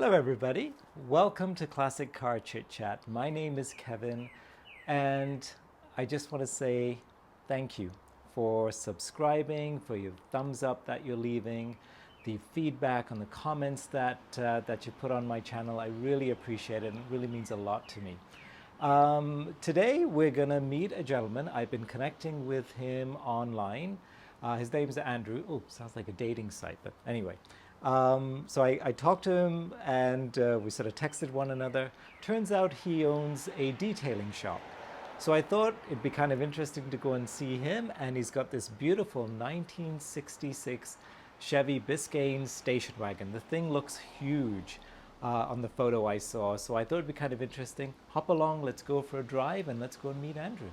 Hello everybody, welcome to Classic Car ChitChat. My name is Kevin and I just want to say thank you for subscribing, for your thumbs up that you're leaving, the feedback and the comments that you put on my channel. I really appreciate it and it really means a lot to me. Today we're going to meet a gentleman. I've been connecting with him online. His name is Andrew. Oh, sounds like a dating site, but anyway. So I talked to him and we sort of texted one another. Turns out he owns a detailing shop. So I thought it'd be kind of interesting to go and see him, and he's got this beautiful 1966 Chevy Biscayne station wagon. The thing looks huge on the photo I saw, so I thought it'd be kind of interesting. Hop along, let's go for a drive and let's go and meet Andrew.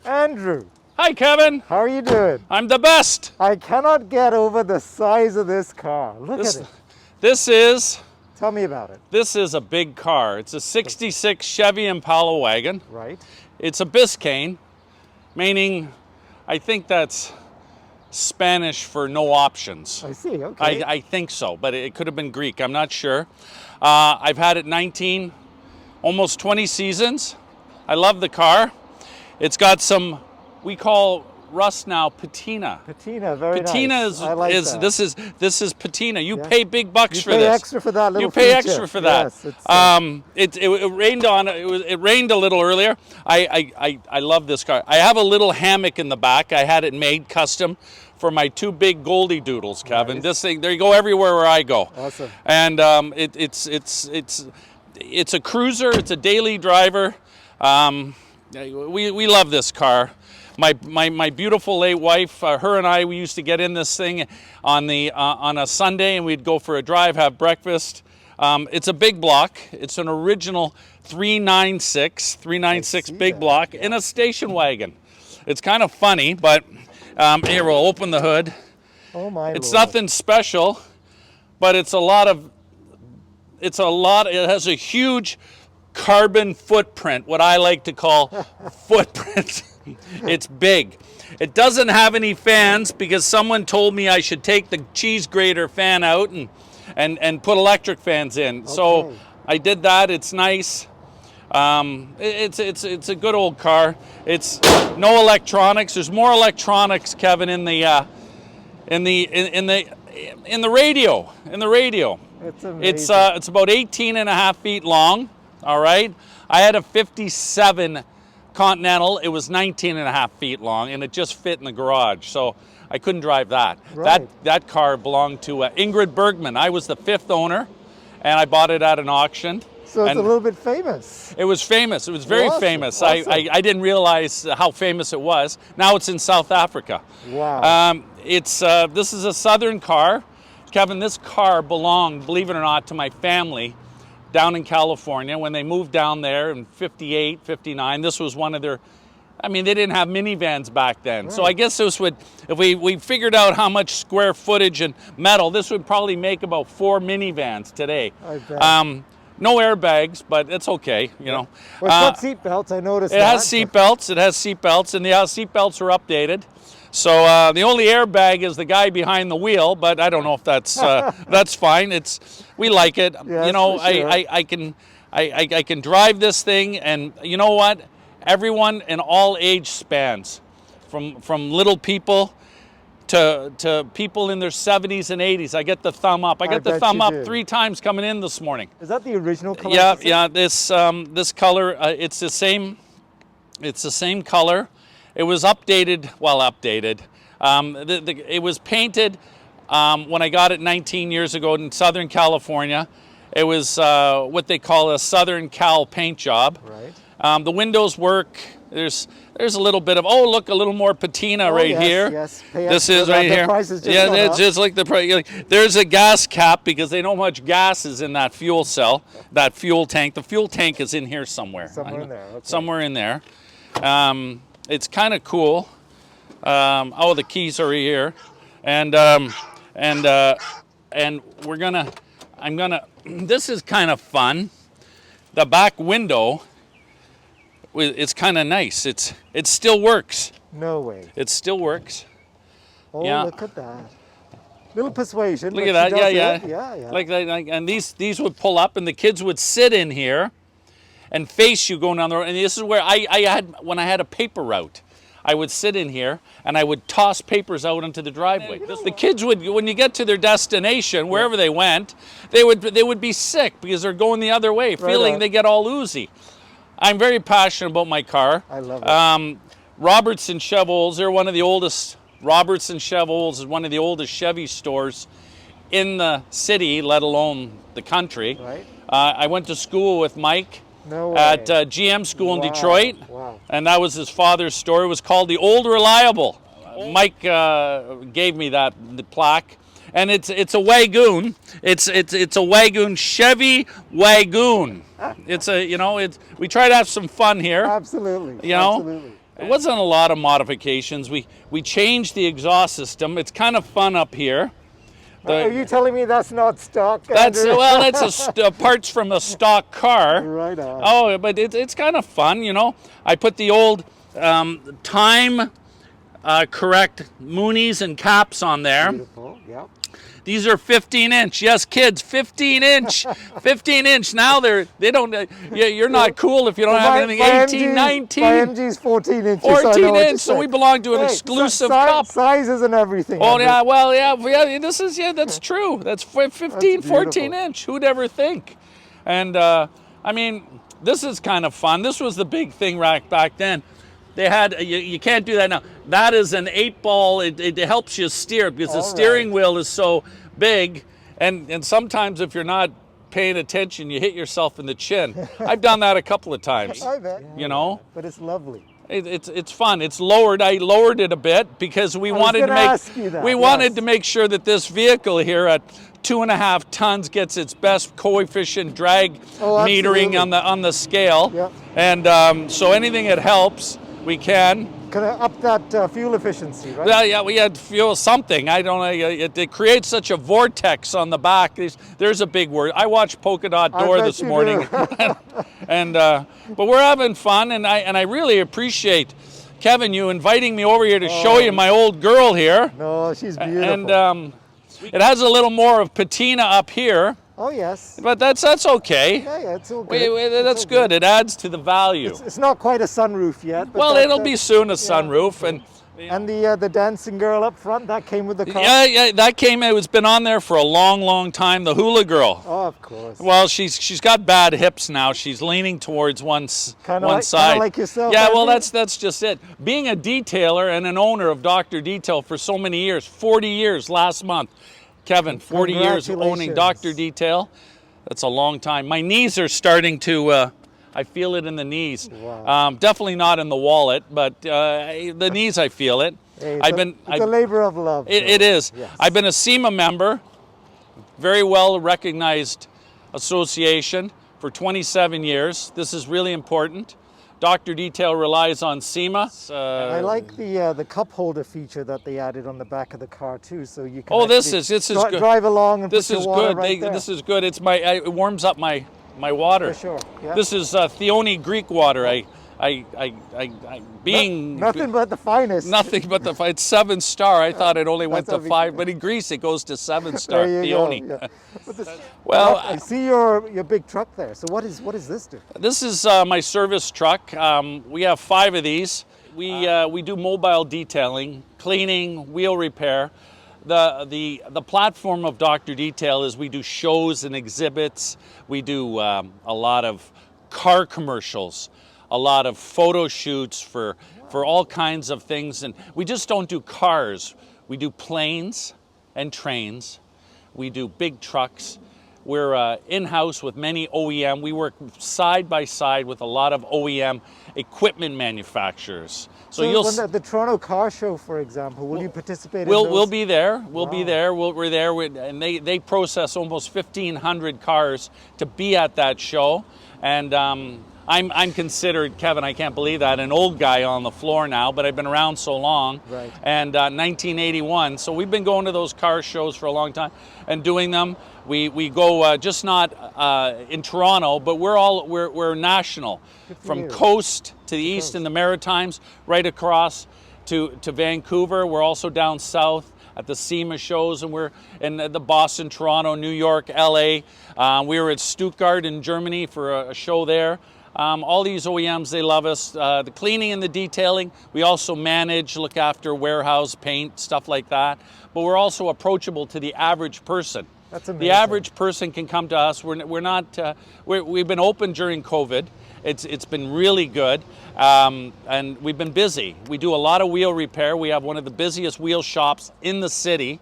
Andrew. Hi, Kevin. How are you doing? I'm the best. I cannot get over the size of this car. Look at it. This is... Tell me about it. This is a big car. It's a 66 Chevy Impala wagon. Right. It's a Biscayne, meaning I think that's Spanish for no options. I see, okay. I think so, but it could have been Greek. I'm not sure. I've had it 19, almost 20 seasons. I love the car. It's got some, we call rust now patina. Patina, very patina nice. I like that. This is patina. You pay big bucks for this. You pay extra for that little You pay feature. extra for that. Yes, it rained on it rained a little earlier. I love this car. I have a little hammock in the back. I had it made custom for my two big Goldie Doodles, Kevin. Nice. This thing, they go everywhere where I go. Awesome. And it's a cruiser. It's a daily driver. We love this car. My beautiful late wife, her and I, we used to get in this thing on a Sunday, and we'd go for a drive, have breakfast. It's a big block. It's an original 396 big block in a station wagon. It's kind of funny, but here, we'll open the hood. Oh my It's Lord. nothing special, but it has a huge carbon footprint, what I like to call footprint. It's big. It doesn't have any fans because someone told me I should take the cheese grater fan out and put electric fans in. Okay. So I did that. It's nice. It's a good old car. It's no electronics. There's more electronics, Kevin, in the radio. It's amazing. It's about 18 and a half feet long. All right. I had a 57 Continental. It was 19 and a half feet long, and it just fit in the garage. So I couldn't drive that. Right. That car belonged to Ingrid Bergman. I was the fifth owner, and I bought it at an auction. So it's a little bit famous. It was famous. It was very famous. Awesome. I didn't realize how famous it was. Now it's in South Africa. Wow. This is a Southern car. Kevin, this car belonged, believe it or not, to my family down in California when they moved down there in 58, 59. This was one of their, they didn't have minivans back then. Right. So I guess this would, if we figured out how much square footage and metal, this would probably make about 4 minivans today. I bet. No airbags, but it's okay, you know. Well, it's got seat belts, I noticed It has seat belts, and the seat belts are updated. So the only airbag is the guy behind the wheel, but I don't know if that's that's fine. We like it. Yes, you know, for sure. I can drive this thing, and you know what? Everyone in all age spans, from little people to people in their 70s and 80s. I get the thumb up. I get the thumb up 3 times coming in this morning. Is that the original color? Yeah. This color, it's the same. It's the same color. It was updated. Well, updated. It was painted when I got it 19 years ago in Southern California. It was what they call a Southern Cal paint job. Right. The windows work. There's a little bit of, oh, look, a little more patina right yes, here. Yes, this is right here. Yeah, it's just like the price. There's a gas cap because they know how much gas is in that fuel cell, that fuel tank. The fuel tank is in here somewhere. Somewhere in there. Okay. Somewhere in there. It's kind of cool. Oh, the keys are here, and we're gonna. I'm gonna. This is kind of fun. The back window. It's kind of nice. It still works. No way. It still works. Oh, yeah. Look at that. Little persuasion. Look at that. Yeah. Yeah. Like that. And these would pull up, and the kids would sit in here, and face you going down the road. And this is where I had when I had a paper route. I would sit in here and I would toss papers out into the driveway. The kids would, when you get to their destination, wherever they went, they would be sick because they're going the other way, feeling they get all oozy. I'm very passionate about my car. I love it. Robertson Chevrolet, they're one of the oldest. Robertson Chevrolet is one of the oldest Chevy stores in the city, let alone the country. Right. I went to school with Mike. No way. At GM school in Detroit. Wow. And that was his father's store. It was called the Old Reliable. Mike gave me the plaque, and it's a Wagoon. It's a Wagoon, Chevy Wagoon. It's we try to have some fun here. Absolutely. Absolutely. It wasn't a lot of modifications. We changed the exhaust system. It's kind of fun up here. Are you telling me that's not stock? That's parts from a stock car. Right on. Oh, but it's kind of fun, I put the old time correct Moonies and caps on there. Beautiful. Yep. These are 15-inch. Yes, kids, 15-inch. 15-inch. Now they don't. You're not cool if you don't have anything 18, 19. My MG's 14 inches. 14-inch. So we belong to an exclusive cup. Sizes and everything. Oh yeah, well yeah. That's true. That's 15, 14-inch. Who'd ever think? And this is kind of fun. This was the big thing back then. They had, you can't do that now. That is an 8-ball, it helps you steer because the steering wheel is so big. And sometimes if you're not paying attention, you hit yourself in the chin. I've done that a couple of times. I bet. But it's lovely. It's fun. It's lowered. I lowered it a bit because we wanted to make sure that this vehicle here at 2.5 tons gets its best coefficient drag metering on the scale. Yep. And so anything that helps, we can. Can I up that fuel efficiency, right? Well, yeah, we had fuel something. I don't know. It creates such a vortex on the back. There's a big word. I watched Polka Dot Door this morning, and but we're having fun, and I really appreciate Kevin you inviting me over here to show you my old girl here. No, she's beautiful. And it has a little more of patina up here. Oh yes. But that's okay. Yeah, it's all good. That's good. It adds to the value. It's not quite a sunroof yet. But well, it'll be soon a sunroof, and the dancing girl up front that came with the car. Yeah, that came. It's been on there for a long time. The hula girl. Oh, of course. Well, she's got bad hips now. She's leaning towards one side. Kind of like yourself. Yeah, well, that's just it. Being a detailer and an owner of Dr. Detail for so many years, 40 years last month. Kevin, 40 years owning Dr. Detail. That's a long time. My knees are starting to, I feel it in the knees. Wow. Definitely not in the wallet, but the knees, I feel it. Hey, it's a labor of love. It is. Yes. I've been a SEMA member, very well recognized association for 27 years. This is really important. Dr. Detail relies on SEMA. I like the cup holder feature that they added on the back of the car too, so you can this is good. Drive along and this put is your water good. right there. This is good. It warms up my water. For sure. Yeah. This is Theoni Greek water. Nothing but the finest. Nothing but it's 7-star. I thought it only went to 5, but in Greece it goes to 7-star. Theoni. Yeah. Well, I see your big truck there. So what does this do? This is my service truck. We have 5 of these. We do mobile detailing, cleaning, wheel repair. The platform of Dr. Detail is we do shows and exhibits. We do a lot of car commercials, a lot of photo shoots for all kinds of things. And we just don't do cars. We do planes, and trains. We do big trucks. We're in-house with many OEM. We work side by side with a lot of OEM equipment manufacturers. So you'll when the Toronto Car Show, for example, will you participate in We'll those? be there. We'll be there. We're there, and they process almost 1,500 cars to be at that show. And I'm considered, Kevin, I can't believe that, an old guy on the floor now, but I've been around so long. Right. And 1981, so we've been going to those car shows for a long time and doing them. We go just not in Toronto, but we're national, from coast to the east in the Maritimes, right across to Vancouver. We're also down south at the SEMA shows, and we're in the Boston, Toronto, New York, LA. We were at Stuttgart in Germany for a show there. All these OEMs, they love us. The cleaning and the detailing, we also manage, look after warehouse, paint, stuff like that. But we're also approachable to the average person. That's amazing. The average person can come to us. We've been open during COVID. It's been really good, and we've been busy. We do a lot of wheel repair. We have one of the busiest wheel shops in the city.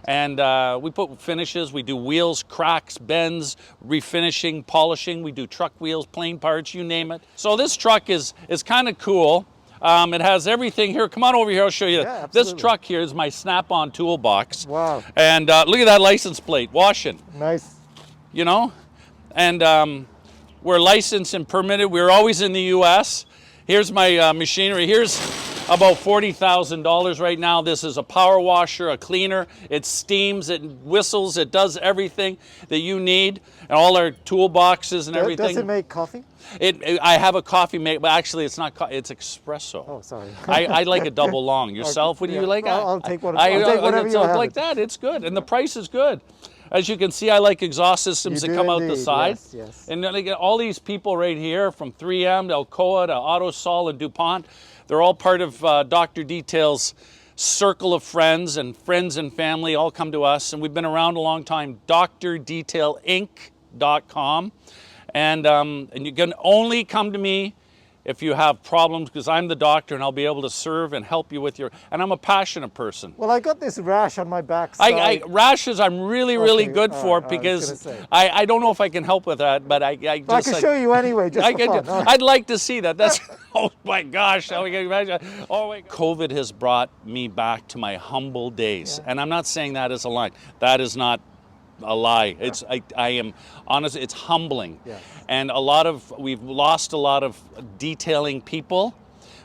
And we put finishes, we do wheels, cracks, bends, refinishing, polishing. We do truck wheels, plane parts, you name it. So this truck is kind of cool. It has everything here. Come on over here, I'll show you. Yeah, this truck here is my snap-on toolbox. Wow. And look at that license plate, washing. Nice. You know? And we're licensed and permitted. We're always in the U.S. Here's my machinery. Here's about $40,000 right now. This is a power washer, a cleaner. It steams, it whistles, it does everything that you need, and all our toolboxes and everything. Does it make coffee? I have a coffee maker, but actually it's not it's espresso. Oh, sorry. I like a double long. Yourself, what do you like? I'll take one. I'll take whatever you have. Like that, it's good, and the price is good. As you can see, I like exhaust systems that come out the side. Yes, yes. And then all these people right here, from 3M to Alcoa to Autosol and DuPont, they're all part of Dr. Detail's circle of friends and family all come to us. And we've been around a long time, drdetailinc.com. And you can only come to me if you have problems, because I'm the doctor and I'll be able to serve and help you with and I'm a passionate person. Well, I got this rash on my back side. Rashes I'm really good for, because I don't know if I can help with that, but I can show you anyway, just for fun. I'd like to see that. That's, oh my gosh, how we can imagine. Oh my God. COVID has brought me back to my humble days. Yeah. And I'm not saying that as a lie. That is not a lie. It's I am honest. It's humbling, yes. And we've lost a lot of detailing people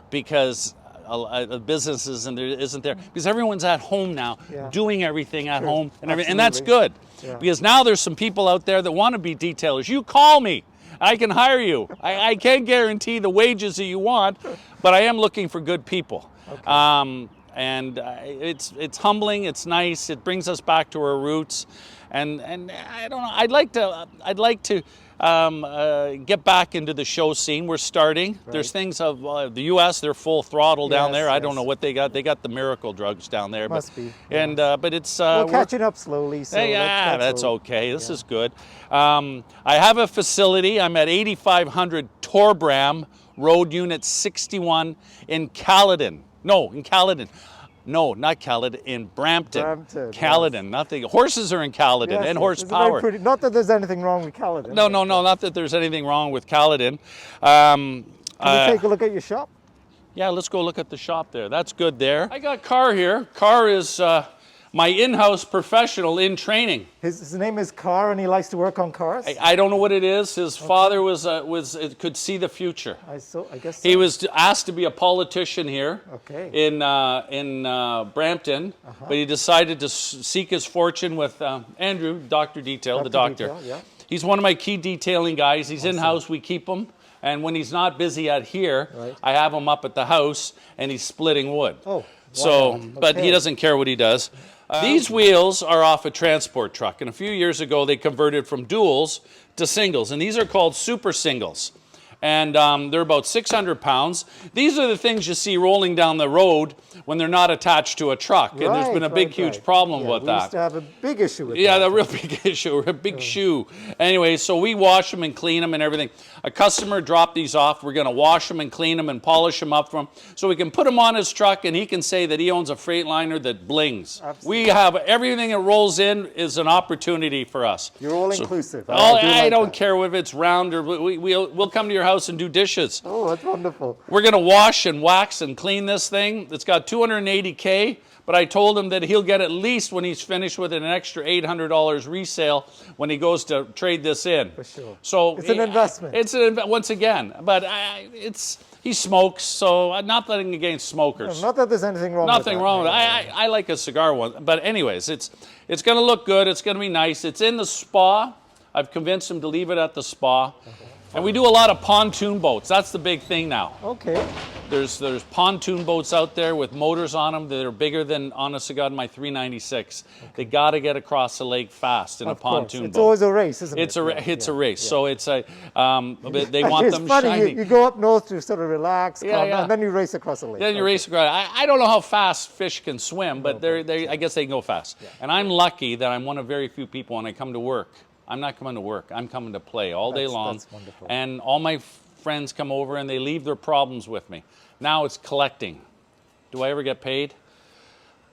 because the business isn't there because everyone's at home now, doing everything at home and everything, and that's good because now there's some people out there that want to be detailers. You call me. I can hire you. I can't guarantee the wages that you want, but I am looking for good people. Okay. And it's humbling. It's nice. It brings us back to our roots. And I don't know. I'd like to get back into the show scene. We're starting. Right. There's things of the U.S. They're full throttle down there. I don't know what they got. They got the miracle drugs down there. Must be. And but it's we're catching up slowly. So that's okay. This is good. I have a facility. I'm at 8500 Torbram Road, Unit 61 in Caledon. No, in Caledon. No, not Caledon, in Brampton. Caledon, nothing. Horses are in Caledon, and horsepower. Not that there's anything wrong with Caledon. No, not that there's anything wrong with Caledon. Can we take a look at your shop? Yeah, let's go look at the shop there. That's good there. I got Carr here. Carr is my in-house professional in training. His name is Carr, and he likes to work on cars? I don't know what it is. His father could see the future. I guess so. He was asked to be a politician here in Brampton, but he decided to seek his fortune with Andrew, Dr. Detail, the doctor. He's one of my key detailing guys. He's in-house. We keep him. And when he's not busy at here, I have him up at the house, and he's splitting wood. Oh, so, but he doesn't care what he does. These wheels are off a transport truck, and a few years ago they converted from duals to singles, and these are called super singles. and they're about 600 pounds. These are the things you see rolling down the road when they're not attached to a truck, and there's been a big, huge problem about we that. used to have a big issue with Yeah, that. the real big issue, a big shoe. Anyway, so we wash them and clean them and everything. A customer dropped these off. We're going to wash them and clean them and polish them up for him so we can put them on his truck and he can say that he owns a Freightliner that blings. Absolutely. We have everything that rolls in is an opportunity for us. You're all inclusive. I don't care if it's round or we'll come to your house and do dishes. Oh, that's wonderful. We're going to wash and wax and clean this thing. It's got 280K, but I told him that he'll get at least, when he's finished with it, an extra $800 resale when he goes to trade this in. For sure. So It's an investment. It's once again, but he smokes, so I'm not nothing against smokers. Not that there's anything wrong Nothing with that. wrong with it. I like a cigar one. But anyways, it's going to look good. It's going to be nice. It's in the spa. I've convinced him to leave it at the spa. Okay. And we do a lot of pontoon boats. That's the big thing now. Okay. There's pontoon boats out there with motors on them that are bigger than, honest to God, my 396. Okay. They got to get across the lake fast in a pontoon boat. It's always a race, isn't it? It's a race. Yeah. So it's a, they want them funny. shiny. You go up north to sort of relax, calm down, and then you race across the lake. Then you race across. I don't know how fast fish can swim, but I guess they can go fast. Yeah. And I'm lucky that I'm one of very few people when I come to work. I'm not coming to work. I'm coming to play all day long. That's wonderful. And all my friends come over and they leave their problems with me. Now it's collecting. Do I ever get paid?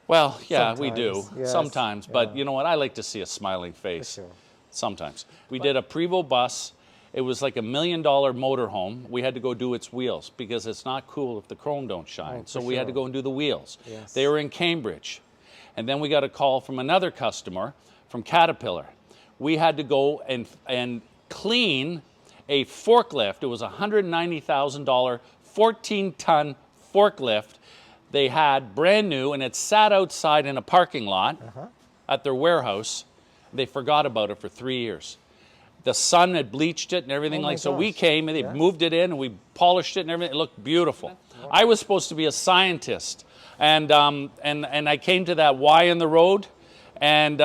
Well, yeah, we do. Yes. Sometimes. But you know what? I like to see a smiling face. For sure. Sometimes. We did a Prevost bus. It was like $1 million motorhome. We had to go do its wheels because it's not cool if the chrome don't shine. So we had to go and do the wheels. Yes. They were in Cambridge. And then we got a call from another customer from Caterpillar. We had to go and clean a forklift. It was a $190,000 14-ton forklift they had brand new, and it sat outside in a parking lot at their warehouse. They forgot about it for 3 years. The sun had bleached it and everything so we came and they moved it in and we polished it and everything. It looked beautiful. I was supposed to be a scientist, and I came to that Y in the road, and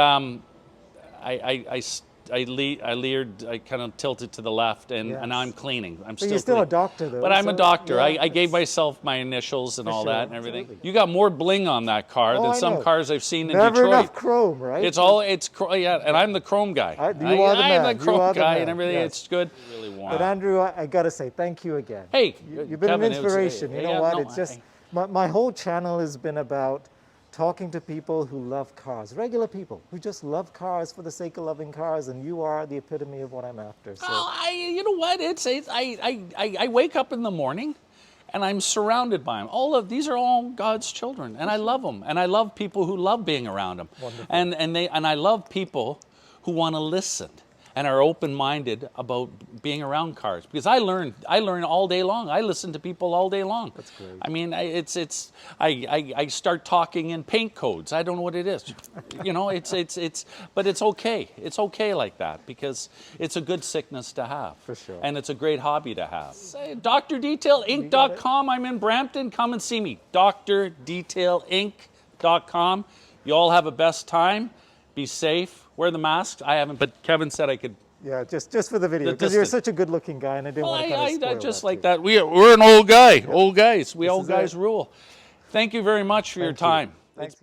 I kind of tilted to the left, and now I'm cleaning. I'm still. You're still a doctor, though. But I'm a doctor. Yeah, I gave myself my initials and all that and everything. Absolutely. You got more bling on that car than some cars I've seen in Detroit. Never enough chrome, right? And I'm the chrome guy. You are the man. I'm the chrome guy and everything. Yes. It's good. Really warm. But Andrew, I got to say thank you again. Hey, you've been Kevin, an inspiration. You know what? It's just my whole channel has been about talking to people who love cars, regular people who just love cars for the sake of loving cars, and you are the epitome of what I'm after. So. Oh, you know what? I wake up in the morning, and I'm surrounded by them. These are all God's children, and I love them, and I love people who love being around them, and I love people who want to listen and are open-minded about being around cars, because I learn all day long. I listen to people all day long. That's great. I mean, I start talking in paint codes. I don't know what it is, you know. But it's okay. It's okay like that, because it's a good sickness to have. For sure. And it's a great hobby to have. DrDetailInc.com. I'm in Brampton. Come and see me. DrDetailInc.com. You all have a best time. Be safe. Wear the masks. I haven't, but Kevin said I could. Yeah, just for the video, because you're such a good-looking guy, and I didn't want to kind of spoil just that like too. that. We're an old guy. Old guys. We old guys rule. Thank you very much for your time. Thanks.